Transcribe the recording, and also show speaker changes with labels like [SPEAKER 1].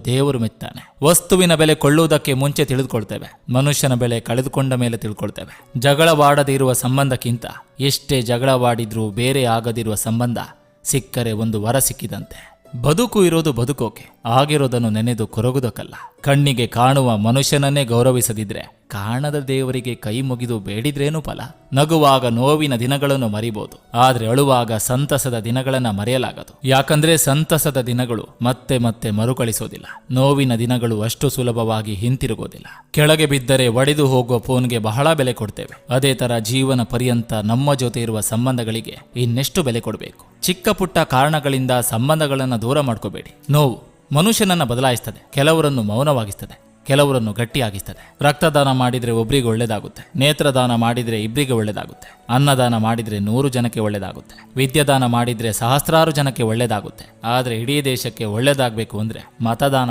[SPEAKER 1] ದೇವರು ಮೆತ್ತಾನೆ. ವಸ್ತುವಿನ ಬೆಲೆ ಕೊಳ್ಳುವುದಕ್ಕೆ ಮುಂಚೆ ತಿಳಿದುಕೊಳ್ತೇವೆ, ಮನುಷ್ಯನ ಬೆಲೆ ಕಳೆದುಕೊಂಡ ಮೇಲೆ ತಿಳ್ಕೊಳ್ತೇವೆ. ಜಗಳವಾಡದೇ ಇರುವ ಸಂಬಂಧಕ್ಕಿಂತ ಎಷ್ಟೇ ಜಗಳವಾಡಿದ್ರೂ ಬೇರೆ ಆಗದಿರುವ ಸಂಬಂಧ ಸಿಕ್ಕರೆ ಒಂದು ವರ ಸಿಕ್ಕಿದಂತೆ. ಬದುಕು ಇರೋದು ಬದುಕೋಕೆ, ಆಗಿರೋದನ್ನು ನೆನೆದು ಕೊರಗುವುದಕ್ಕಲ್ಲ. ಕಣ್ಣಿಗೆ ಕಾಣುವ ಮನುಷ್ಯನನ್ನೇ ಗೌರವಿಸದಿದ್ರೆ ಕಾಣದ ದೇವರಿಗೆ ಕೈ ಮುಗಿದು ಬೇಡಿದ್ರೇನು ಫಲ? ನಗುವಾಗ ನೋವಿನ ದಿನಗಳನ್ನು ಮರಿಬಹುದು, ಆದ್ರೆ ಅಳುವಾಗ ಸಂತಸದ ದಿನಗಳನ್ನ ಮರೆಯಲಾಗದು. ಯಾಕಂದ್ರೆ ಸಂತಸದ ದಿನಗಳು ಮತ್ತೆ ಮತ್ತೆ ಮರುಕಳಿಸೋದಿಲ್ಲ, ನೋವಿನ ದಿನಗಳು ಅಷ್ಟು ಸುಲಭವಾಗಿ ಹಿಂತಿರುಗೋದಿಲ್ಲ. ಕೆಳಗೆ ಬಿದ್ದರೆ ಒಡೆದು ಹೋಗುವ ಫೋನ್ಗೆ ಬಹಳ ಬೆಲೆ ಕೊಡ್ತೇವೆ, ಅದೇ ತರ ಜೀವನ ಪರ್ಯಂತ ನಮ್ಮ ಜೊತೆ ಇರುವ ಸಂಬಂಧಗಳಿಗೆ ಇನ್ನೆಷ್ಟು ಬೆಲೆ ಕೊಡಬೇಕು. ಚಿಕ್ಕ ಪುಟ್ಟ ಕಾರಣಗಳಿಂದ ಸಂಬಂಧಗಳನ್ನು ದೂರ ಮಾಡ್ಕೋಬೇಡಿ. ನೋವು ಮನುಷ್ಯನನ್ನ ಬದಲಾಯಿಸ್ತದೆ, ಕೆಲವರನ್ನು ಮೌನವಾಗಿಸ್ತದೆ, ಕೆಲವರನ್ನು ಗಟ್ಟಿಯಾಗಿಸ್ತದೆ. ರಕ್ತದಾನ ಮಾಡಿದ್ರೆ ಒಬ್ರಿಗೆ ಒಳ್ಳೇದಾಗುತ್ತೆ, ನೇತ್ರದಾನ ಮಾಡಿದ್ರೆ ಇಬ್ಬರಿಗೆ ಒಳ್ಳೇದಾಗುತ್ತೆ, ಅನ್ನದಾನ ಮಾಡಿದ್ರೆ 100 ಜನಕ್ಕೆ ಒಳ್ಳೇದಾಗುತ್ತೆ, ವಿದ್ಯಾದಾನ ಮಾಡಿದ್ರೆ ಸಹಸ್ರಾರು ಜನಕ್ಕೆ ಒಳ್ಳೇದಾಗುತ್ತೆ. ಆದ್ರೆ ಇಡೀ ದೇಶಕ್ಕೆ ಒಳ್ಳೇದಾಗಬೇಕು ಅಂದ್ರೆ ಮತದಾನ